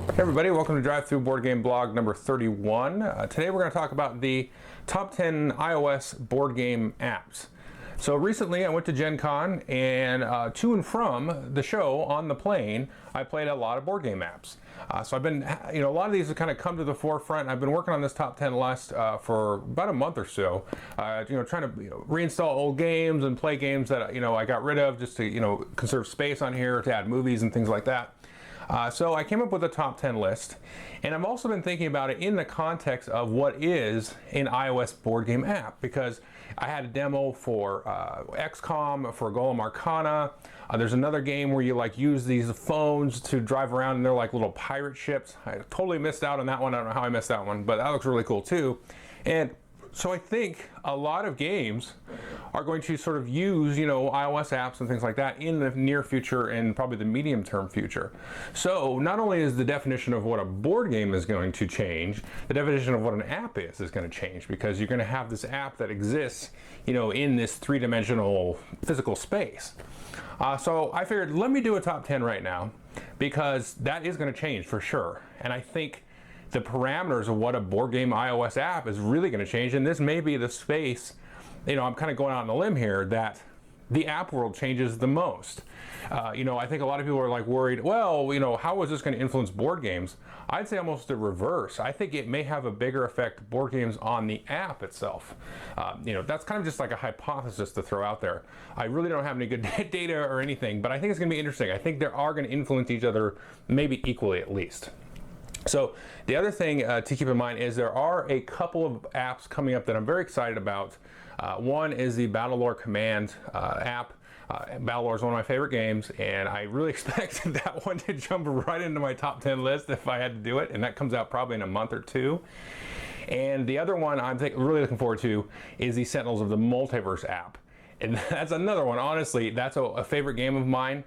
Hey everybody, welcome to Drive Thru Board Game Blog number 31. Today we're going to talk about the top 10 iOS board game apps. So recently I went to Gen Con, and to and from the show on the plane, I played a lot of board game apps. So I've been, a lot of these have kind of come to the forefront. I've been working on this top 10 list for about a month or so, trying to reinstall old games and play games that I got rid of just to conserve space on here, to add movies and things like that. So I came up with a top 10 list, and I've also been thinking about it in the context of what is an iOS board game app, because I had a demo for XCOM, for Golem Arcana. There's another game where you use these phones to drive around, and they're like little pirate ships. I totally missed out on that one. I don't know how I missed that one, but that looks really cool too. And so I think a lot of games are going to sort of use, iOS apps and things like that in the near future and probably the medium term future. So not only is the definition of what a board game is going to change, the definition of what an app is going to change, because you're going to have this app that exists, in this three-dimensional physical space. So I figured, let me do a top 10 right now, because that is going to change for sure. And I think the parameters of what a board game iOS app is really going to change, and this may be the space, I'm kind of going out on a limb here, that the app world changes the most. I think a lot of people are worried, well, how is this going to influence board games? I'd say almost the reverse. I think it may have a bigger effect board games on the app itself. That's kind of just like a hypothesis to throw out there. I really don't have any good data or anything, but I think it's going to be interesting. I think they are going to influence each other, maybe equally at least. So the other thing to keep in mind is there are a couple of apps coming up that I'm very excited about. One is the Battlelore Command app. Battlelore is one of my favorite games, and I really expect that one to jump right into my top 10 list if I had to do it, and that comes out probably in a month or two. And the other one I'm really looking forward to is the Sentinels of the Multiverse app. And that's another one. Honestly, that's a favorite game of mine.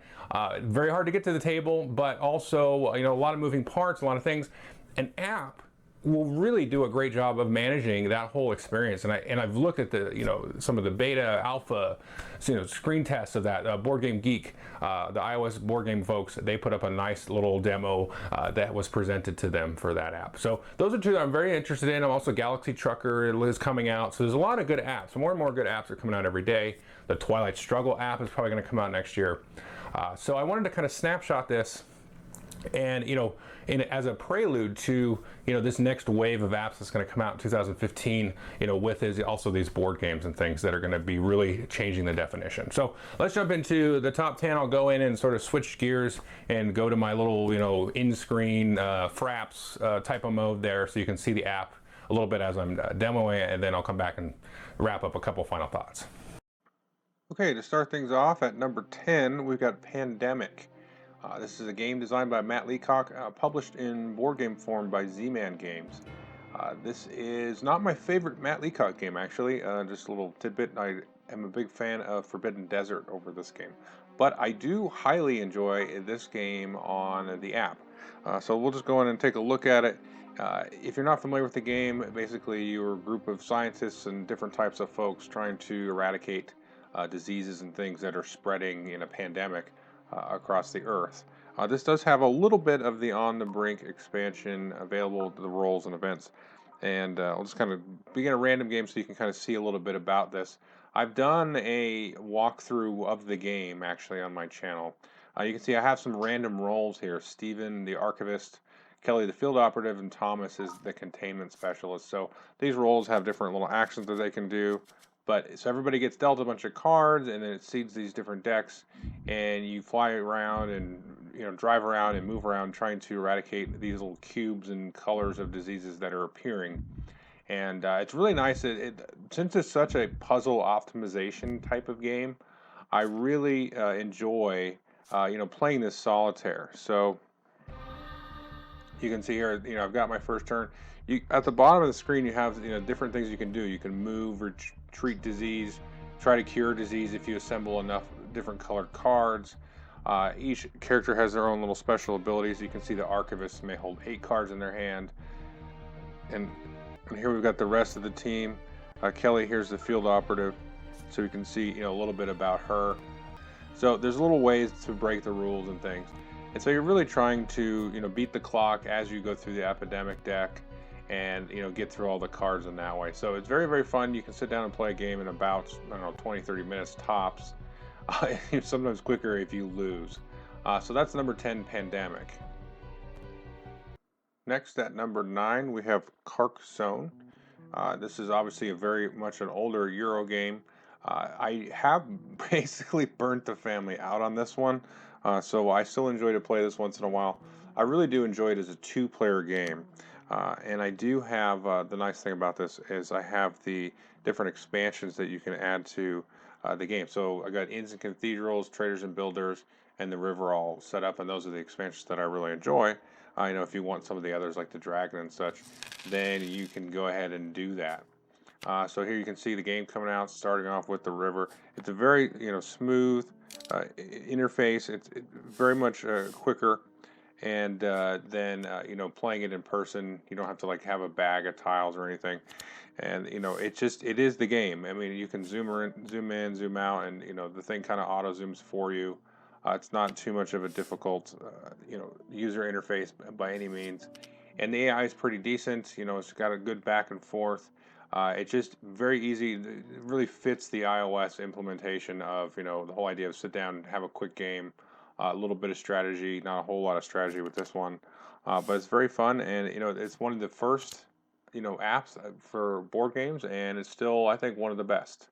Very hard to get to the table, but also, a lot of moving parts, a lot of things. An app will really do a great job of managing that whole experience. And I've looked at the, some of the beta, alpha, screen tests of that. Board Game Geek, the iOS board game folks, they put up a nice little demo that was presented to them for that app. So those are two that I'm very interested in. I'm also Galaxy Trucker is coming out. So there's a lot of good apps. More and more good apps are coming out every day. The Twilight Struggle app is probably going to come out next year. So I wanted to kind of snapshot this, and as a prelude to this next wave of apps that's going to come out in 2015, with also these board games and things that are going to be really changing the definition. So let's jump into the top 10. I'll go in and sort of switch gears and go to my little in-screen fraps type of mode there, so you can see the app a little bit as I'm demoing it, and then I'll come back and wrap up a couple final thoughts. Okay, to start things off at number 10, we've got Pandemic. This is a game designed by Matt Leacock, published in board game form by Z-Man Games. This is not my favorite Matt Leacock game, actually. Just a little tidbit, I am a big fan of Forbidden Desert over this game. But I do highly enjoy this game on the app. So we'll just go in and take a look at it. If you're not familiar with the game, basically you're a group of scientists and different types of folks trying to eradicate diseases and things that are spreading in a pandemic across the earth. This does have a little bit of the On the Brink expansion available to the roles and events, and I'll just kind of begin a random game so you can kind of see a little bit about this. I've done a walkthrough of the game actually on my channel. You can see I have some random roles here. Stephen, the archivist, Kelly, the field operative, and Thomas is the containment specialist. So these roles have different little actions that they can do. But so everybody gets dealt a bunch of cards, and then it seeds these different decks, and you fly around and drive around and move around trying to eradicate these little cubes and colors of diseases that are appearing. And it's really nice. Since it's such a puzzle optimization type of game, I really enjoy playing this solitaire. So you can see here, I've got my first turn. At the bottom of the screen, you have different things you can do. You can move or treat disease, try to cure disease if you assemble enough different colored cards. Each character has their own little special abilities. You can see the archivist may hold 8 cards in their hand, and here we've got the rest of the team. Kelly here's the field operative, so you can see a little bit about her. So there's little ways to break the rules and things. And so you're really trying to, beat the clock as you go through the epidemic deck and, get through all the cards in that way. So it's very, very fun. You can sit down and play a game in about, I don't know, 20, 30 minutes tops. Sometimes quicker if you lose. So that's number 10, Pandemic. Next at number 9, we have Carcassonne. This is obviously a very much an older Euro game. I have basically burnt the family out on this one, so I still enjoy to play this once in a while. I really do enjoy it as a two-player game, and I do have the nice thing about this is I have the different expansions that you can add to the game. So I got Inns and Cathedrals, Traders and Builders, and the River all set up, and those are the expansions that I really enjoy. If you want some of the others like the Dragon and such, then you can go ahead and do that. So here you can see the game coming out, starting off with the river. It's a very smooth interface. It's very much quicker, and then playing it in person, you don't have to like have a bag of tiles or anything. And it is the game. I mean, you can zoom in, zoom out, and the thing kind of auto zooms for you. It's not too much of a difficult, user interface by any means, and the AI is pretty decent. It's got a good back and forth. It's just very easy. It really fits the iOS implementation of the whole idea of sit down and have a quick game, a little bit of strategy, not a whole lot of strategy with this one, but it's very fun, and it's one of the first apps for board games, and it's still I think one of the best.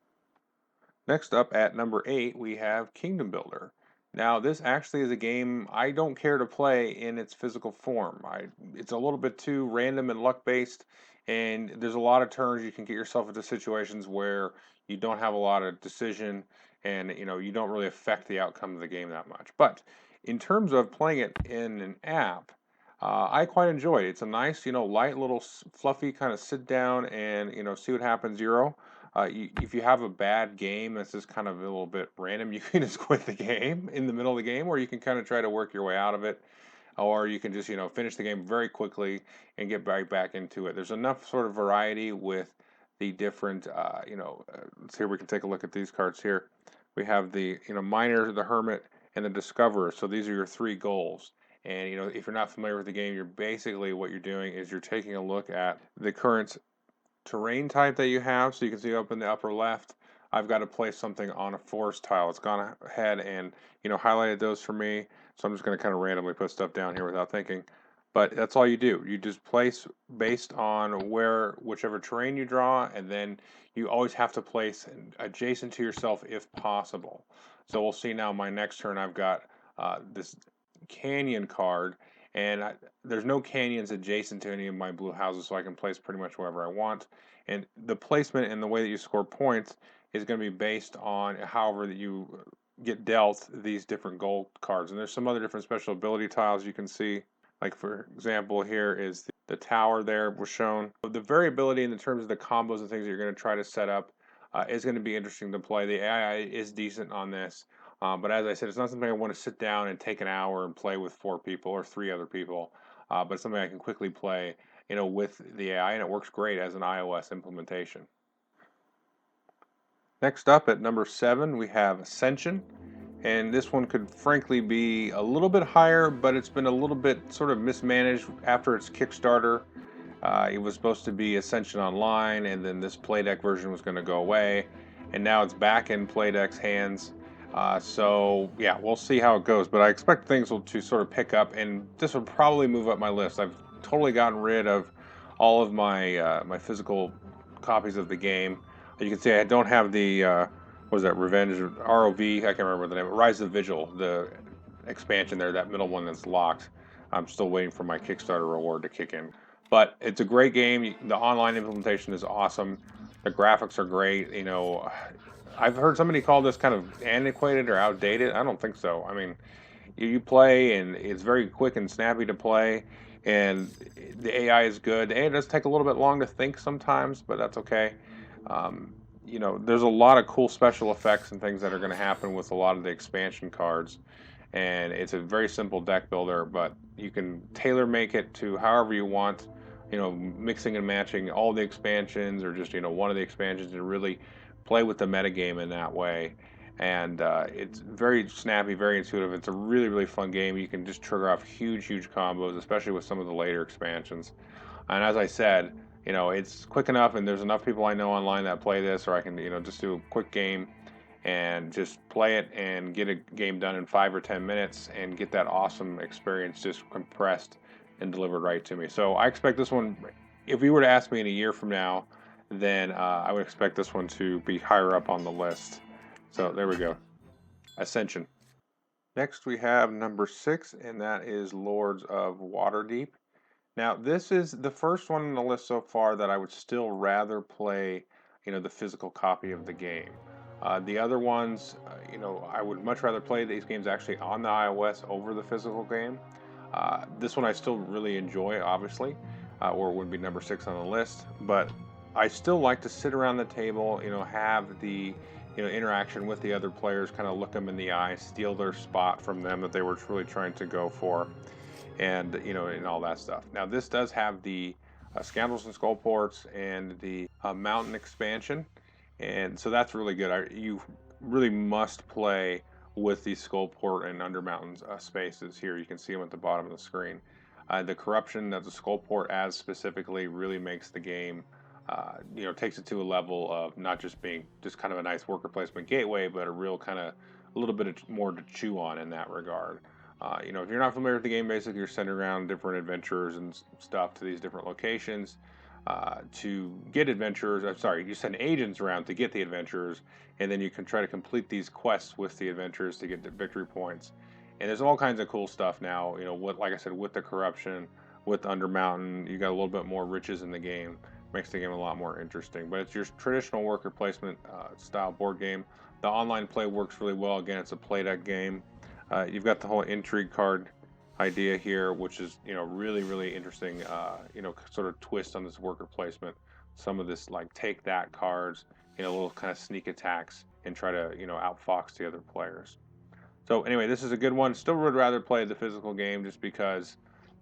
Next up at number 8 we have Kingdom Builder. Now, this actually is a game I don't care to play in its physical form. It's a little bit too random and luck-based, and there's a lot of turns you can get yourself into situations where you don't have a lot of decision, and you don't really affect the outcome of the game that much. But in terms of playing it in an app, I quite enjoy it. It's a nice, light little fluffy kind of sit down and see what happens Euro. If you have a bad game that's just kind of a little bit random, you can just quit the game in the middle of the game, or you can kind of try to work your way out of it, or you can just finish the game very quickly and get back into it. There's enough sort of variety with the different, let's see, we can take a look at these cards here. We have the Miner, the Hermit, and the Discoverer. So these are your 3 goals. And if you're not familiar with the game, you're basically what you're doing is you're taking a look at the current terrain type that you have. So you can see up in the upper left, I've got to place something on a forest tile. It's gone ahead and highlighted those for me. So I'm just going to kind of randomly put stuff down here without thinking. But that's all you do. You just place based on whichever terrain you draw, and then you always have to place adjacent to yourself if possible. So we'll see now my next turn I've got this canyon card, and there's no canyons adjacent to any of my blue houses, so I can place pretty much wherever I want. And the placement and the way that you score points is going to be based on however that you get dealt these different gold cards. And there's some other different special ability tiles you can see. Like for example, here is the tower there was shown. The variability in the terms of the combos and things that you're going to try to set up is going to be interesting to play. The AI is decent on this. But as I said, it's not something I want to sit down and take an hour and play with 4 people or 3 other people. But it's something I can quickly play, with the AI, and it works great as an iOS implementation. Next up at number 7, we have Ascension. And this one could frankly be a little bit higher, but it's been a little bit sort of mismanaged after its Kickstarter. It was supposed to be Ascension Online, and then this Playdeck version was going to go away. And now it's back in Playdeck's hands. So yeah, we'll see how it goes, but I expect things to sort of pick up, and this will probably move up my list. I've totally gotten rid of all of my my physical copies of the game. You can see I don't have the what was that, Revenge, ROV, I can't remember the name, Rise of Vigil, the expansion there, that middle one that's locked. I'm still waiting for my Kickstarter reward to kick in. But it's a great game. The online implementation is awesome. The graphics are great. I've heard somebody call this kind of antiquated or outdated. I don't think so. I mean, you play, and it's very quick and snappy to play, and the AI is good. And it does take a little bit long to think sometimes, but that's okay. There's a lot of cool special effects and things that are going to happen with a lot of the expansion cards, and it's a very simple deck builder, but you can tailor make it to however you want, mixing and matching all the expansions, or just one of the expansions, and really play with the metagame in that way. and it's very snappy, very intuitive. It's a really fun game. You can just trigger off huge combos, especially with some of the later expansions. And as I said, it's quick enough, and there's enough people I know online that play this, or I can, just do a quick game and just play it and get a game done in 5 or 10 minutes and get that awesome experience just compressed and delivered right to me. So I expect this one, if you were to ask me in a year from now, then I would expect this one to be higher up on the list. So there we go. Ascension. Next we have number 6, and that is Lords of Waterdeep. Now, this is the first one on the list so far that I would still rather play, the physical copy of the game. The other ones, I would much rather play these games actually on the iOS over the physical game. This one I still really enjoy, obviously, or it would be number 6 on the list. But I still like to sit around the table, have the interaction with the other players, kind of look them in the eye, steal their spot from them that they were really trying to go for, and and all that stuff. Now this does have the Scoundrels and Skullports and the Mountain expansion, and so that's really good. You really must play with the Skullport and Undermountain spaces here. You can see them at the bottom of the screen. The corruption that the Skullport adds specifically really makes the game, takes it to a level of not just being just kind of a nice worker placement gateway, but a real kind of a little bit more to chew on in that regard. If you're not familiar with the game, basically you're sending around different adventurers and stuff to these different locations to get adventurers. I'm sorry, you send agents around to get the adventurers, and then you can try to complete these quests with the adventurers to get the victory points. And there's all kinds of cool stuff now. Like I said, with the corruption, with Undermountain, you got a little bit more riches in the game. Makes the game a lot more interesting. But it's your traditional worker placement style board game. The online play works really well. Again, it's a play deck game. You've got the whole intrigue card idea here, which is really interesting. Sort of twist on this worker placement. Some of this like take that cards, little kind of sneak attacks, and try to outfox the other players. So anyway, this is a good one. Still would rather play the physical game just because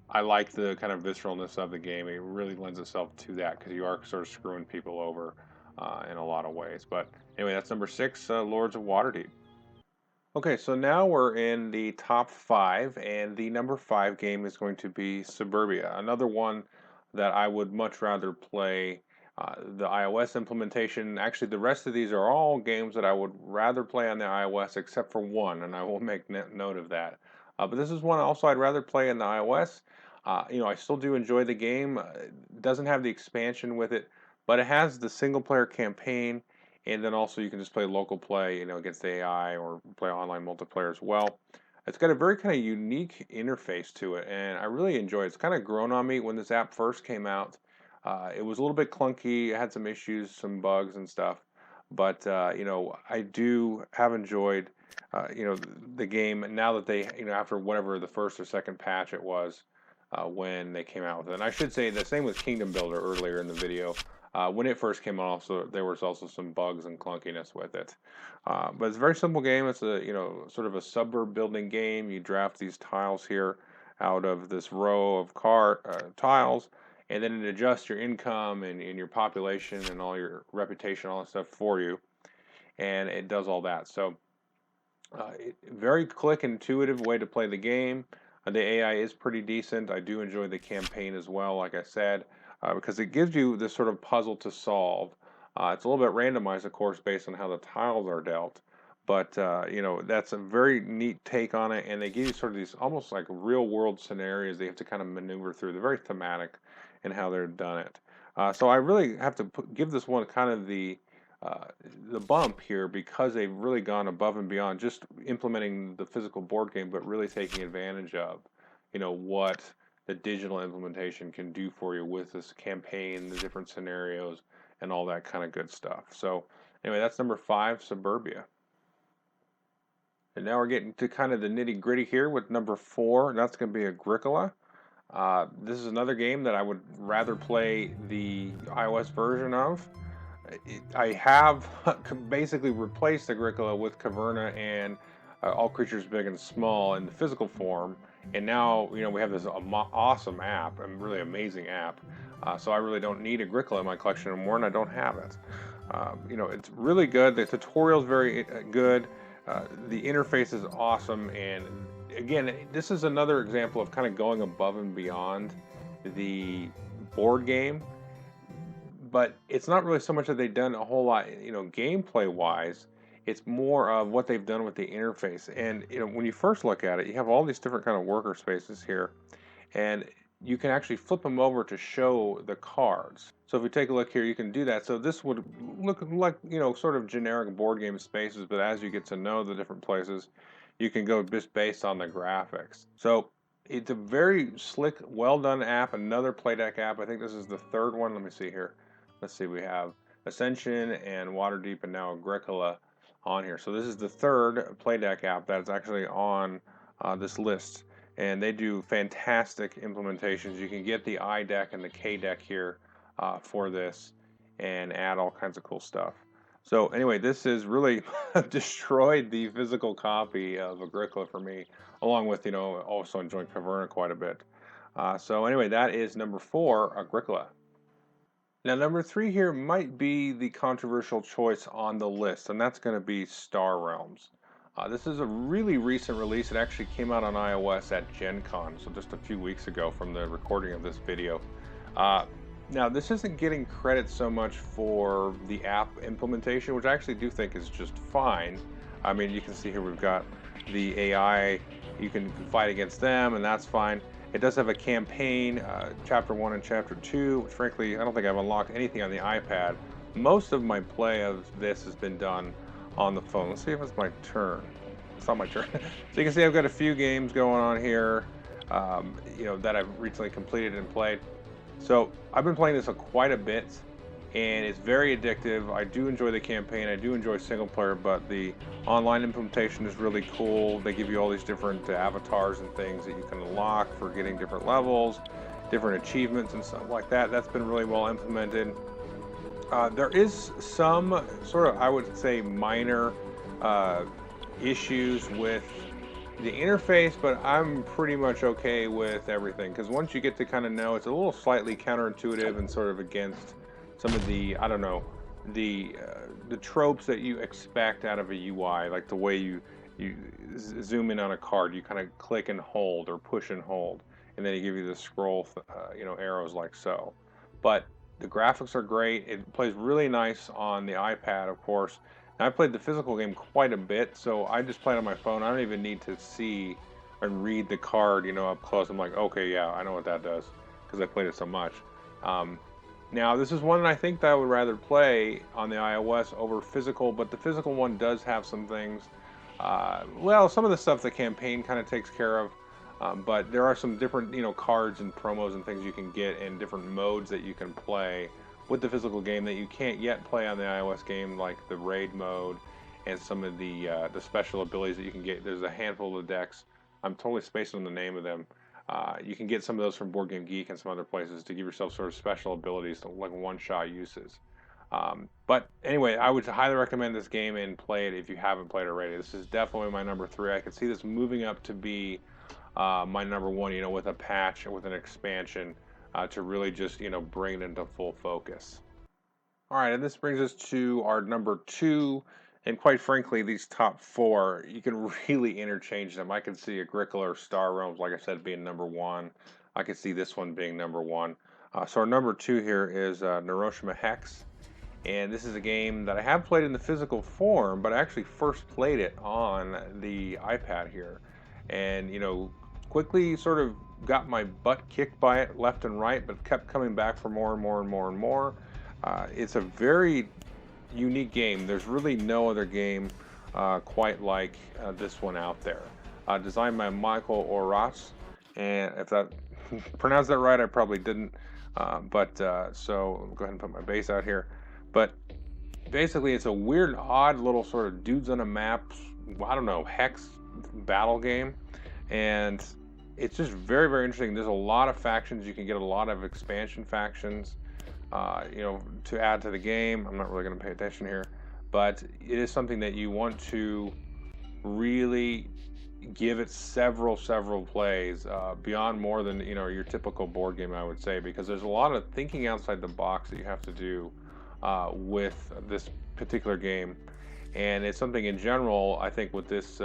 I like the kind of visceralness of the game. It really lends itself to that because you are sort of screwing people over in a lot of ways. But anyway, that's number 6, Lords of Waterdeep. Okay, so now we're in the top 5, and the number 5 game is going to be Suburbia, another one that I would much rather play the iOS implementation. Actually, the rest of these are all games that I would rather play on the iOS except for one, and I will make note of that. But this is one also I'd rather play in the iOS. I still do enjoy the game. It doesn't have the expansion with it, but it has the single-player campaign. And then also you can just play local play, against the AI or play online multiplayer as well. It's got a very kind of unique interface to it, and I really enjoy it. It's kind of grown on me. When this app first came out, it was a little bit clunky. It had some issues, some bugs and stuff. But, I do have enjoyed, the game now that they, after whatever the first or second patch it was when they came out with it. And I should say the same with Kingdom Builder earlier in the video. When it first came out, also there was also some bugs and clunkiness with it. But it's a very simple game. It's a sort of a suburb building game. You draft these tiles here out of this row of tiles, and then it adjusts your income and your population and all your reputation, all that stuff for you, and it does all that. So very quick, intuitive way to play the game. The AI is pretty decent. I do enjoy the campaign as well, like I said. Because it gives you this sort of puzzle to solve. It's a little bit randomized, of course, based on how the tiles are dealt. But, that's a very neat take on it. And they give you sort of these almost like real-world scenarios they have to kind of maneuver through. They're very thematic in how they're done it. So I really have to give this one kind of the bump here because they've really gone above and beyond just implementing the physical board game, but really taking advantage of, what the digital implementation can do for you with this campaign, the different scenarios, and all that kind of good stuff. So anyway, that's number 5, Suburbia. And now we're getting to kind of the nitty gritty here with number 4, and that's going to be Agricola. This is another game that I would rather play the iOS version of. I have basically replaced Agricola with Caverna and All Creatures Big and Small in the physical form. And now, we have this awesome app, a really amazing app. So I really don't need Agricola in my collection anymore, and I don't have it. It's really good. The tutorial is very good. The interface is awesome, and again, this is another example of kind of going above and beyond the board game. But it's not really so much that they've done a whole lot, gameplay wise. It's more of what they've done with the interface. And when you first look at it, you have all these different kind of worker spaces here, and you can actually flip them over to show the cards. So if you take a look here, you can do that. So this would look like, sort of generic board game spaces, but as you get to know the different places, you can go just based on the graphics. So it's a very slick, well done app, another Playdeck app. I think this is the third one. Let me see here. Let's see, we have Ascension and Waterdeep and now Agricola on here. So this is the third Playdeck app that's actually on this list. And they do fantastic implementations. You can get the I deck and the K deck here for this and add all kinds of cool stuff. So anyway, this has really destroyed the physical copy of Agricola for me, along with, also enjoying Caverna quite a bit. So anyway, that is number 4, Agricola. Now number 3 here might be the controversial choice on the list, and that's going to be Star Realms. This is a really recent release. It actually came out on iOS at Gen Con, so just a few weeks ago from the recording of this video. Now, this isn't getting credit so much for the app implementation, which I actually do think is just fine. I mean, you can see here we've got the AI. You can fight against them, and that's fine. It does have a campaign, Chapter 1 and Chapter 2, which frankly, I don't think I've unlocked anything on the iPad. Most of my play of this has been done on the phone. Let's see if it's my turn. It's not my turn. So you can see I've got a few games going on here, that I've recently completed and played. So I've been playing this quite a bit, and it's very addictive. I do enjoy the campaign. I do enjoy single player, but the online implementation is really cool. They give you all these different avatars and things that you can unlock for getting different levels, different achievements and stuff like that. That's been really well implemented. There is some sort of, I would say, minor issues with the interface, but I'm pretty much okay with everything, because once you get to kind of know, it's a little slightly counterintuitive and sort of against some of the, I don't know, the tropes that you expect out of a UI, like the way you zoom in on a card, you kind of click and hold or push and hold, and then they give you the scroll, arrows like so. But the graphics are great. It plays really nice on the iPad, of course. Now, I played the physical game quite a bit, so I just played on my phone. I don't even need to see and read the card, up close. I'm like, okay, yeah, I know what that does, because I played it so much. Now, this is one that I think that I would rather play on the iOS over physical, but the physical one does have some things. Well, some of the stuff the campaign kind of takes care of, but there are some different, cards and promos and things you can get in different modes that you can play with the physical game that you can't yet play on the iOS game, like the raid mode and some of the special abilities that you can get. There's a handful of decks. I'm totally spacing on the name of them. You can get some of those from Board Game Geek and some other places to give yourself sort of special abilities, like one-shot uses. But anyway, I would highly recommend this game and play it if you haven't played it already. This is definitely my number 3. I could see this moving up to be my number 1, with a patch and with an expansion. To really just, bring it into full focus. All right, and this brings us to our number 2, and quite frankly, these top 4, you can really interchange them. I can see Agricola or Star Realms, like I said, being number 1. I could see this one being number 1. So our number 2 here is Nourish Hex, and this is a game that I have played in the physical form, but I actually first played it on the iPad here, and quickly sort of got my butt kicked by it left and right, but kept coming back for more and more and more and more. It's a very unique game. There's really no other game quite like this one out there. Designed by Michael Oras, and if that pronounced that right, I probably didn't. So I'll go ahead and put my base out here. But basically, it's a weird, odd little sort of dudes on a map, I don't know, hex battle game. And it's just very, very interesting. There's a lot of factions. You can get a lot of expansion factions, to add to the game. I'm not really going to pay attention here, but it is something that you want to really give it several plays, beyond more than, your typical board game, I would say, because there's a lot of thinking outside the box that you have to do with this particular game. And it's something in general, I think, with this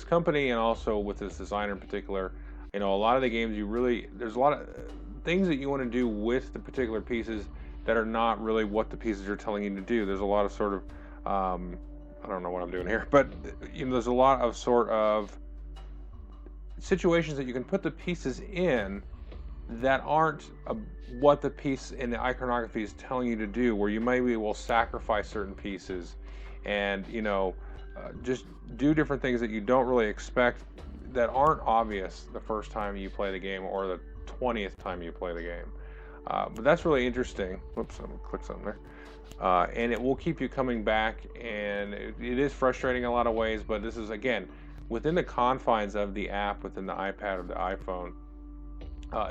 company and also with this designer in particular. You know, a lot of the games there's a lot of things that you want to do with the particular pieces that are not really what the pieces are telling you to do. There's a lot of sort of I don't know what I'm doing here, but you know, there's a lot of sort of situations that you can put the pieces in that aren't what the piece in the iconography is telling you to do, where you maybe will sacrifice certain pieces and, you know, just do different things that you don't really expect, that aren't obvious the first time you play the game or the 20th time you play the game. But that's really interesting. Whoops, I'm gonna click something there. And it will keep you coming back, and it is frustrating in a lot of ways, but this is, again, within the confines of the app, within the iPad or the iPhone.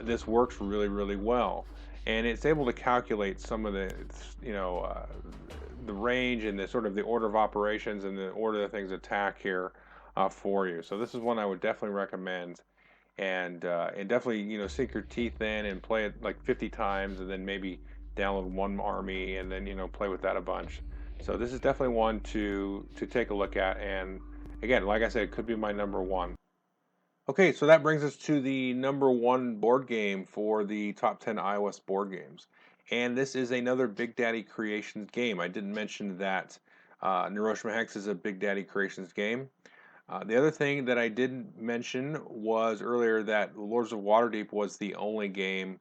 This works really, really well, and it's able to calculate some of the, you know, the range and the sort of the order of operations and the order of things attack here for you. So this is one I would definitely recommend, and definitely, you know, sink your teeth in and play it like 50 times, and then maybe download one army and then, you know, play with that a bunch. So this is definitely one to take a look at, and again, like I said, it could be my number one. Okay, so that brings us to the number one board game for the top 10 iOS board games. And this is another Big Daddy Creations game. I didn't mention that Nourish Hex is a Big Daddy Creations game. The other thing that I didn't mention was earlier that Lords of Waterdeep was the only game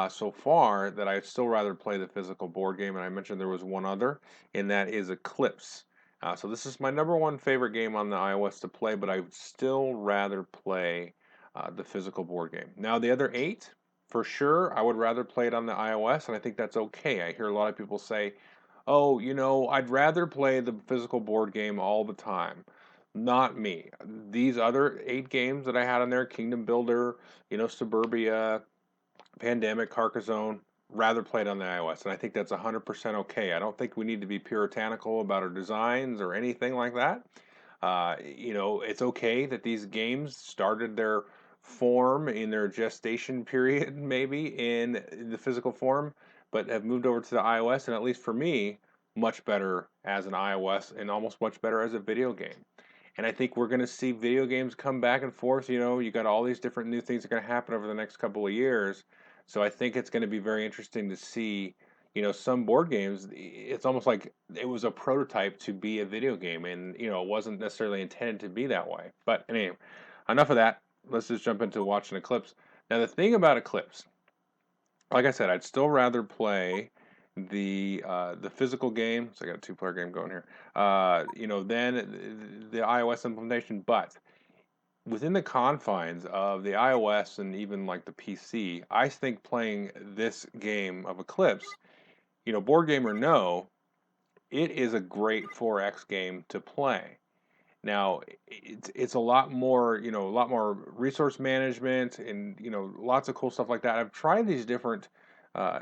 so far that I'd still rather play the physical board game, and I mentioned there was one other, and that is Eclipse. So this is my number one favorite game on the iOS to play, but I would still rather play the physical board game. Now the other 8, for sure, I would rather play it on the iOS, and I think that's okay. I hear a lot of people say, oh, you know, I'd rather play the physical board game all the time. Not me. These other 8 games that I had on there, Kingdom Builder, you know, Suburbia, Pandemic, Carcassonne, rather played on the iOS, and I think that's 100% okay. I don't think we need to be puritanical about our designs or anything like that. You know, it's okay that these games started their form in their gestation period, maybe in the physical form, but have moved over to the iOS, and at least for me, much better as an iOS and almost much better as a video game. And I think we're going to see video games come back and forth. You know, you got all these different new things that are going to happen over the next couple of years. So I think it's going to be very interesting to see, you know, some board games. It's almost like it was a prototype to be a video game, and you know, it wasn't necessarily intended to be that way. But anyway, enough of that. Let's just jump into watching Eclipse. Now, the thing about Eclipse, like I said, I'd still rather play the physical game. So I got a 2-player game going here. You know, then the iOS implementation, but within the confines of the iOS and even like the PC, I think playing this game of Eclipse, you know, board game or no, it is a great 4X game to play. Now, it's a lot more, you know, a lot more resource management and, you know, lots of cool stuff like that. I've tried these different,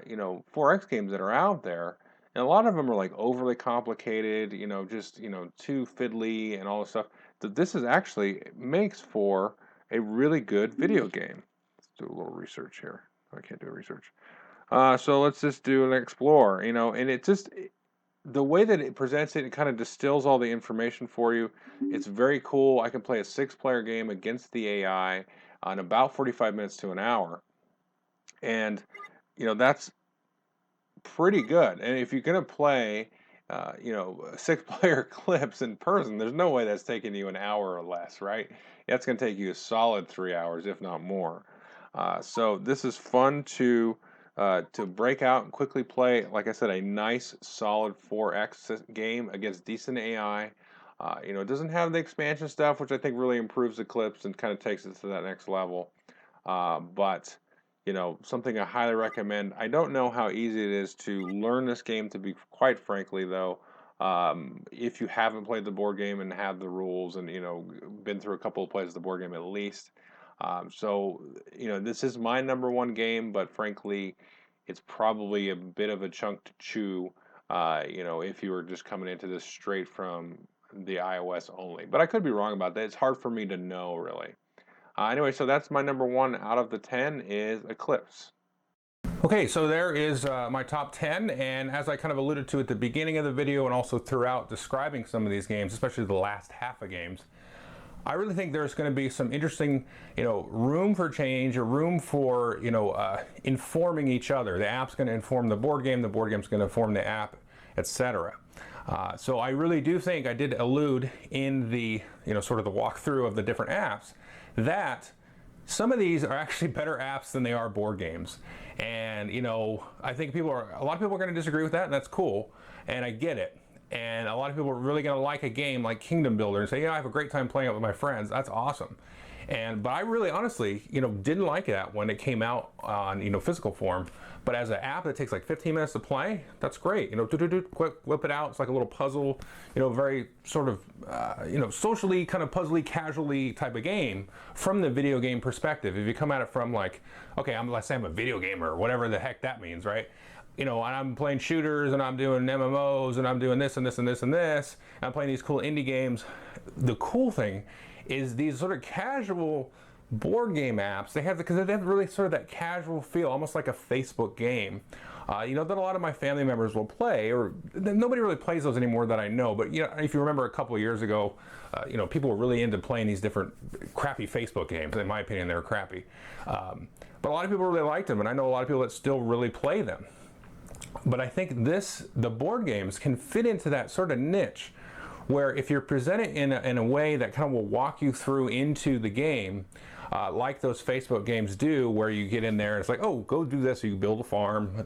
you know, 4X games that are out there, and a lot of them are like overly complicated, you know, just, you know, too fiddly and all this stuff. That this is actually makes for a really good video game. Let's do a little research here. I can't do research. So let's just do an explore, you know, and it just, the way that it presents it, it kind of distills all the information for you. It's very cool. I can play a 6-player game against the AI in about 45 minutes to an hour. And, you know, that's pretty good. And if you're going to play, you know, 6-player clips in person, there's no way that's taking you an hour or less, right? That's going to take you a solid 3 hours, if not more. So this is fun to break out and quickly play. Like I said, a nice, solid 4X game against decent AI. You know, it doesn't have the expansion stuff, which I think really improves Eclipse and kind of takes it to that next level. But you know, something I highly recommend. I don't know how easy it is to learn this game, to be quite frankly, though. If you haven't played the board game and have the rules and, you know, been through a couple of plays of the board game at least. So, you know, this is my number one game, but frankly, it's probably a bit of a chunk to chew, you know, if you were just coming into this straight from the iOS only. But I could be wrong about that. It's hard for me to know, really. Anyway, so that's my number one out of the 10 is Eclipse. Okay, so there is my top 10, and as I kind of alluded to at the beginning of the video and also throughout describing some of these games, especially the last half of games, I really think there's going to be some interesting, room for change, or room for, informing each other. The app's going to inform the board game's going to inform the app, etc. So I really do think, I did allude in the, sort of the walkthrough of the different apps, that some of these are actually better apps than they are board games. And, I think a lot of people are going to disagree with that, and that's cool, and I get it. And a lot of people are really going to like a game like Kingdom Builder and say, yeah, I have a great time playing it with my friends. That's awesome. But I really honestly, didn't like that when it came out on, physical form. But as an app that takes like 15 minutes to play, that's great. Quick, whip it out. It's like a little puzzle, very sort of, socially kind of puzzly, casually type of game from the video game perspective. If you come at it from like, okay, let's say I'm a video gamer, or whatever the heck that means, right? And I'm playing shooters, and I'm doing MMOs, and I'm doing this and this and this and this, and I'm playing these cool indie games. The cool thing is these sort of casual board game apps, because they have really sort of that casual feel, almost like a Facebook game, that a lot of my family members will play, or nobody really plays those anymore that I know, but if you remember a couple of years ago, people were really into playing these different crappy Facebook games. In my opinion, they were crappy. But a lot of people really liked them, and I know a lot of people that still really play them. But I think the board games can fit into that sort of niche, where if you're presented in a way that kind of will walk you through into the game, like those Facebook games do, where you get in there and it's like, oh, go do this, you build a farm,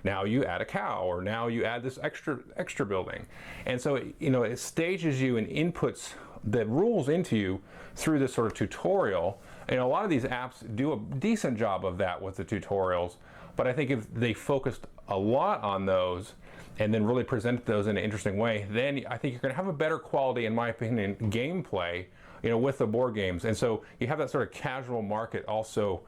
now you add a cow, or now you add this extra building. And so it stages you and inputs the rules into you through this sort of tutorial. And a lot of these apps do a decent job of that with the tutorials, but I think if they focused a lot on those and then really present those in an interesting way, then I think you're going to have a better quality, in my opinion, gameplay, with the board games. And so you have that sort of casual market also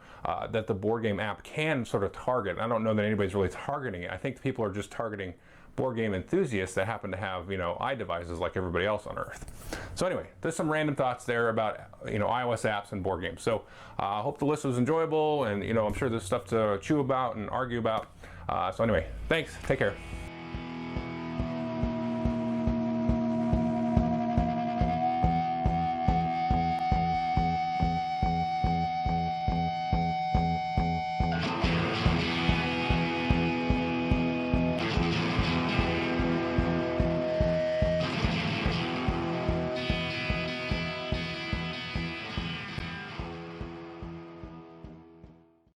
that the board game app can sort of target. I don't know that anybody's really targeting it. I think people are just targeting board game enthusiasts that happen to have, iDevices like everybody else on Earth. So anyway, there's some random thoughts there about, iOS apps and board games. So I hope the list was enjoyable, and, I'm sure there's stuff to chew about and argue about. So anyway, thanks. Take care.